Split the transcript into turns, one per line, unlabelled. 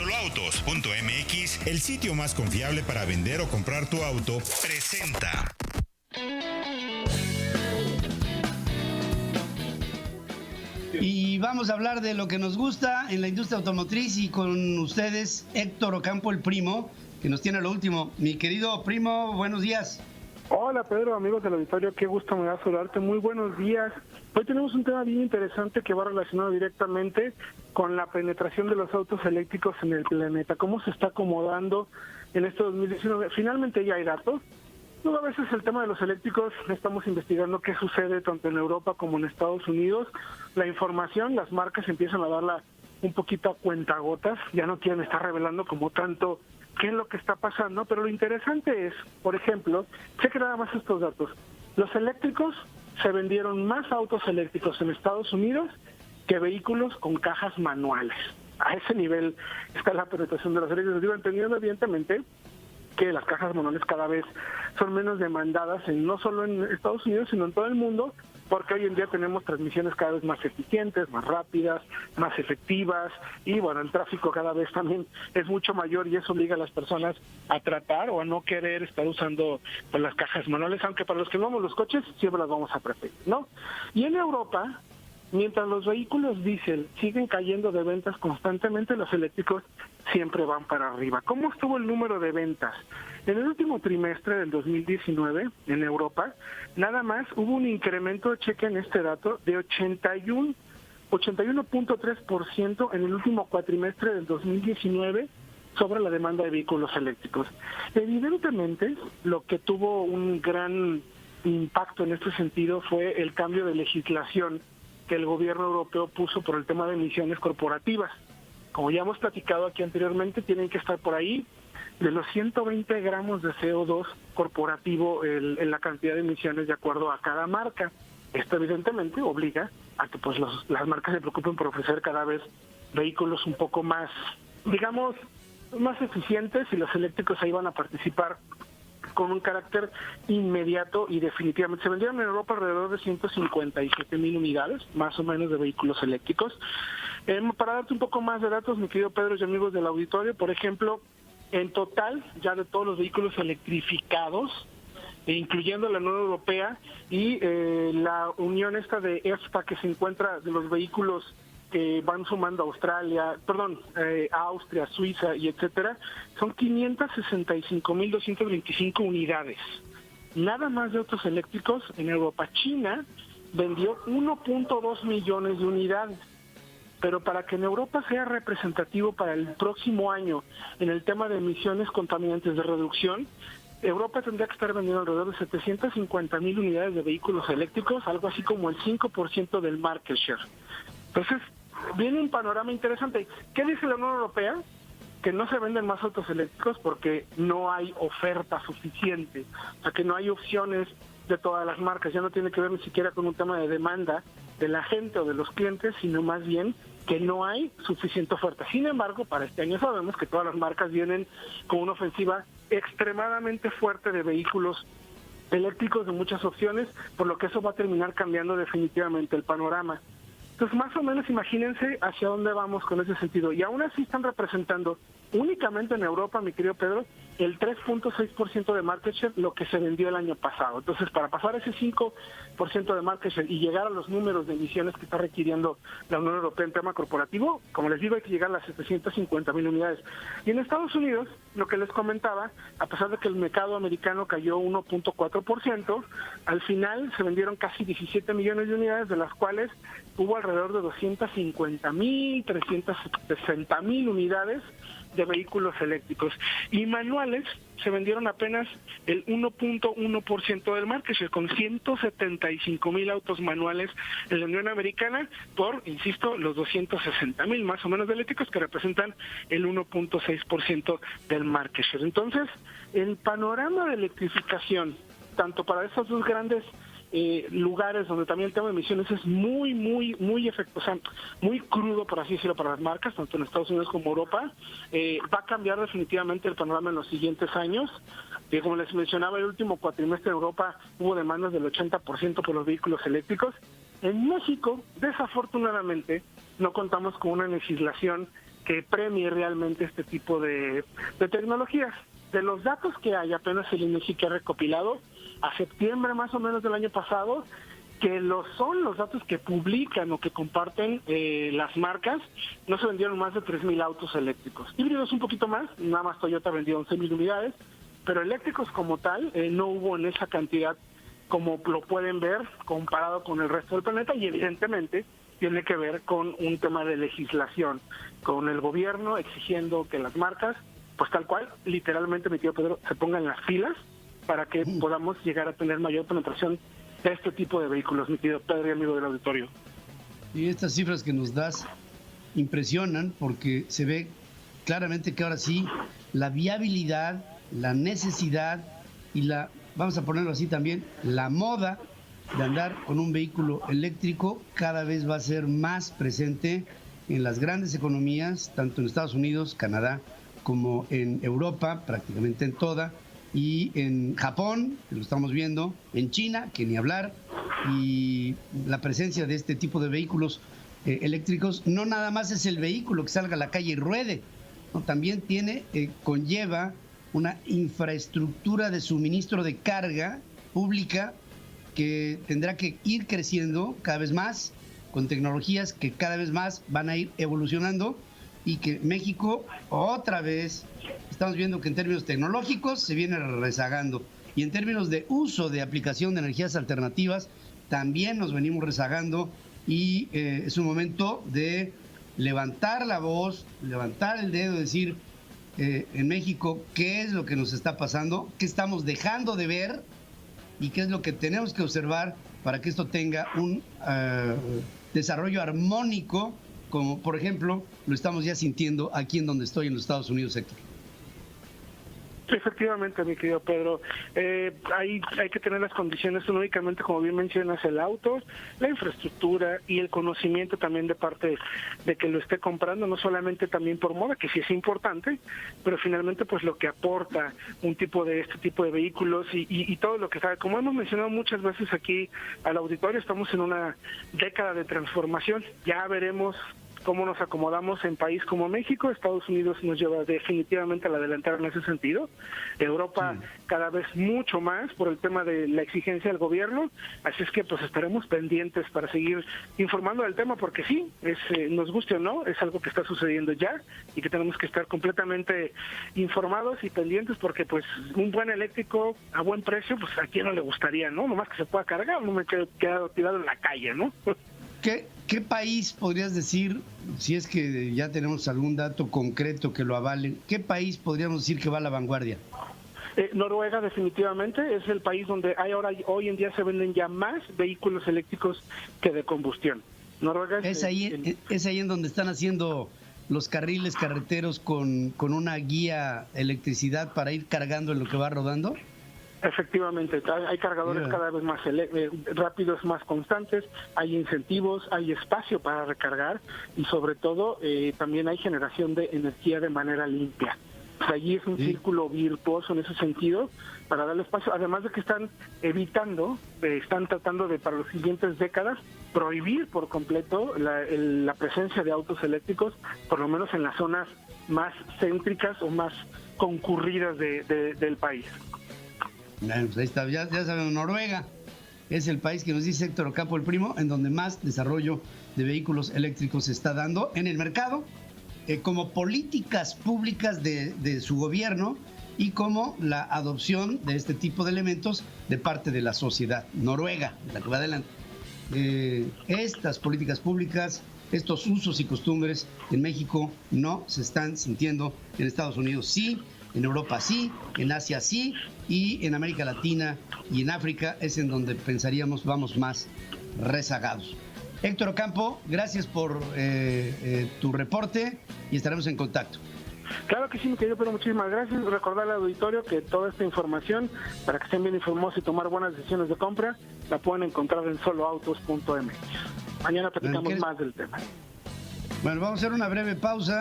Soloautos.mx, el sitio más confiable para vender o comprar tu auto, presenta.
Y vamos a hablar de lo que nos gusta en la industria automotriz y con ustedes Héctor Ocampo, el primo, que nos tiene lo último. Mi querido primo, buenos días.
Hola Pedro, amigos del auditorio, qué gusto me da saludarte, muy buenos días. Hoy tenemos un tema bien interesante que va relacionado directamente con la penetración de los autos eléctricos en el planeta, cómo se está acomodando en este 2019. Finalmente ya hay datos. Luego a veces el tema de los eléctricos, estamos investigando qué sucede tanto en Europa como en Estados Unidos. La información, las marcas empiezan a darla un poquito a cuentagotas, ya no quieren estar revelando como tanto qué es lo que está pasando, pero lo interesante es, por ejemplo, cheque nada más estos datos. Los eléctricos, se vendieron más autos eléctricos en Estados Unidos que vehículos con cajas manuales. A ese nivel está la penetración de los eléctricos. Digo, entendiendo evidentemente que las cajas manuales cada vez son menos demandadas, no solo en Estados Unidos, sino en todo el mundo, porque hoy en día tenemos transmisiones cada vez más eficientes, más rápidas, más efectivas, y bueno, el tráfico cada vez también es mucho mayor y eso obliga a las personas a tratar o a no querer estar usando pues, las cajas manuales, aunque para los que no vamos los coches siempre las vamos a preferir, ¿no? Y en Europa, mientras los vehículos diésel siguen cayendo de ventas constantemente, los eléctricos siempre van para arriba. ¿Cómo estuvo el número de ventas? En el último trimestre del 2019, en Europa, nada más hubo un incremento, chequen este dato, de 81.3% en el último cuatrimestre del 2019 sobre la demanda de vehículos eléctricos. Evidentemente, lo que tuvo un gran impacto en este sentido fue el cambio de legislación que el gobierno europeo puso por el tema de emisiones corporativas. Como ya hemos platicado aquí anteriormente, tienen que estar por ahí de los 120 gramos de CO2 corporativo en la cantidad de emisiones de acuerdo a cada marca. Esto evidentemente obliga a que pues las marcas se preocupen por ofrecer cada vez vehículos un poco más, digamos, más eficientes, y los eléctricos ahí van a participar con un carácter inmediato y definitivamente. Se vendieron en Europa alrededor de 157,000 unidades, más o menos, de vehículos eléctricos. Para darte un poco más de datos, mi querido Pedro y amigos del auditorio, por ejemplo, en total, ya de todos los vehículos electrificados, incluyendo la Unión Europea y la unión esta de EFTA que se encuentra de los vehículos que van sumando a Austria, Suiza y etcétera, son 565,225 unidades. Nada más de autos eléctricos en Europa. China vendió 1.2 millones de unidades. Pero para que en Europa sea representativo para el próximo año en el tema de emisiones contaminantes de reducción, Europa tendría que estar vendiendo alrededor de 750,000 unidades de vehículos eléctricos, algo así como el 5% del market share. Entonces, viene un panorama interesante. ¿Qué dice la Unión Europea? Que no se venden más autos eléctricos porque no hay oferta suficiente, o sea que no hay opciones de todas las marcas. Ya no tiene que ver ni siquiera con un tema de demanda de la gente o de los clientes, sino más bien que no hay suficiente oferta. Sin embargo, para este año sabemos que todas las marcas vienen con una ofensiva extremadamente fuerte de vehículos eléctricos de muchas opciones, por lo que eso va a terminar cambiando definitivamente el panorama. Entonces, más o menos imagínense hacia dónde vamos con ese sentido. Y aún así están representando únicamente en Europa, mi querido Pedro, el 3.6% de market share, lo que se vendió el año pasado. Entonces, para pasar ese 5% de market share y llegar a los números de emisiones que está requiriendo la Unión Europea en tema corporativo, como les digo, hay que llegar a las 750,000 unidades. Y en Estados Unidos, lo que les comentaba, a pesar de que el mercado americano cayó 1.4%, al final se vendieron casi 17 millones de unidades, de las cuales hubo alrededor de 250,000, 360,000 unidades de vehículos eléctricos. Y manuales se vendieron apenas el 1.1% del market share, con 175,000 autos manuales en la Unión Americana por, insisto, los 260,000 más o menos de eléctricos, que representan el 1.6% del market share. Entonces, el panorama de electrificación, tanto para estos dos grandes lugares donde también el tema de emisiones es muy efecto, o sea, muy crudo, por así decirlo, para las marcas, tanto en Estados Unidos como Europa, va a cambiar definitivamente el panorama en los siguientes años. Como les mencionaba, el último cuatrimestre en Europa hubo demandas del 80% por los vehículos eléctricos. En México, desafortunadamente, no contamos con una legislación que premie realmente este tipo de tecnologías. De los datos que hay, apenas el INEGI que ha recopilado, a septiembre más o menos del año pasado, que son los datos que publican o que comparten las marcas, no se vendieron más de 3,000 autos eléctricos. Híbridos un poquito más, nada más Toyota vendió 11,000 unidades, pero eléctricos como tal no hubo en esa cantidad como lo pueden ver comparado con el resto del planeta, y evidentemente tiene que ver con un tema de legislación, con el gobierno exigiendo que las marcas, pues tal cual, literalmente, mi tío Pedro, se pongan las pilas para que podamos llegar a tener mayor penetración de este tipo de vehículos, mi querido Pedro y amigo del auditorio.
Y estas cifras que nos das impresionan, porque se ve claramente que ahora sí la viabilidad, la necesidad y vamos a ponerlo así también, la moda de andar con un vehículo eléctrico cada vez va a ser más presente en las grandes economías, tanto en Estados Unidos, Canadá, como en Europa, prácticamente en toda, y en Japón, que lo estamos viendo, en China, que ni hablar, y la presencia de este tipo de vehículos eléctricos no nada más es el vehículo que salga a la calle y ruede, ¿no? También conlleva una infraestructura de suministro de carga pública que tendrá que ir creciendo cada vez más, con tecnologías que cada vez más van a ir evolucionando, y que México otra vez estamos viendo que en términos tecnológicos se viene rezagando, y en términos de uso de aplicación de energías alternativas también nos venimos rezagando, y es un momento de levantar la voz, levantar el dedo, decir en México qué es lo que nos está pasando, qué estamos dejando de ver y qué es lo que tenemos que observar para que esto tenga un desarrollo armónico, como por ejemplo lo estamos ya sintiendo aquí en donde estoy, en los Estados Unidos, Héctor.
Efectivamente, mi querido Pedro, hay que tener las condiciones, no únicamente, como bien mencionas, el auto, la infraestructura y el conocimiento también de parte de que lo esté comprando, no solamente también por moda, que sí es importante, pero finalmente pues lo que aporta este tipo de vehículos y todo lo que sabe. Como hemos mencionado muchas veces aquí al auditorio, estamos en una década de transformación, ya veremos cómo nos acomodamos en país como México. Estados Unidos nos lleva definitivamente a la delantera en ese sentido. Europa cada vez mucho más por el tema de la exigencia del gobierno. Así es que pues estaremos pendientes para seguir informando del tema, porque sí, nos guste o no, es algo que está sucediendo ya y que tenemos que estar completamente informados y pendientes, porque pues un buen eléctrico a buen precio, pues a quién no le gustaría, ¿no? Nomás que se pueda cargar, no me quedo tirado en la calle, ¿no?
¿Qué país podrías decir, si es que ya tenemos algún dato concreto que lo avale, qué país podríamos decir que va a la vanguardia?
Noruega definitivamente es el país donde hoy en día se venden ya más vehículos eléctricos que de combustión. Noruega
es ahí en donde están haciendo los carriles carreteros con una guía electricidad para ir cargando en lo que va rodando.
Efectivamente, hay cargadores cada vez más rápidos, más constantes, hay incentivos, hay espacio para recargar y sobre todo también hay generación de energía de manera limpia. O sea, allí es un círculo virtuoso en ese sentido para darle espacio, además de que están tratando de para las siguientes décadas prohibir por completo la presencia de autos eléctricos, por lo menos en las zonas más céntricas o más concurridas del país.
Pues ahí está, ya sabemos, Noruega es el país que nos dice Héctor Ocampo el Primo, en donde más desarrollo de vehículos eléctricos se está dando en el mercado, como políticas públicas de su gobierno y como la adopción de este tipo de elementos de parte de la sociedad. Noruega, la que va adelante. Estas políticas públicas, estos usos y costumbres en México no se están sintiendo. En Estados Unidos sí, en Europa sí, en Asia sí, y en América Latina y en África es en donde pensaríamos vamos más rezagados. Héctor Ocampo, gracias por tu reporte y estaremos en contacto.
Claro que sí, mi querido, pero muchísimas gracias. Recordar al auditorio que toda esta información, para que estén bien informados y tomar buenas decisiones de compra, la pueden encontrar en soloautos.mx. Mañana platicamos más del tema.
Bueno, vamos a hacer una breve pausa.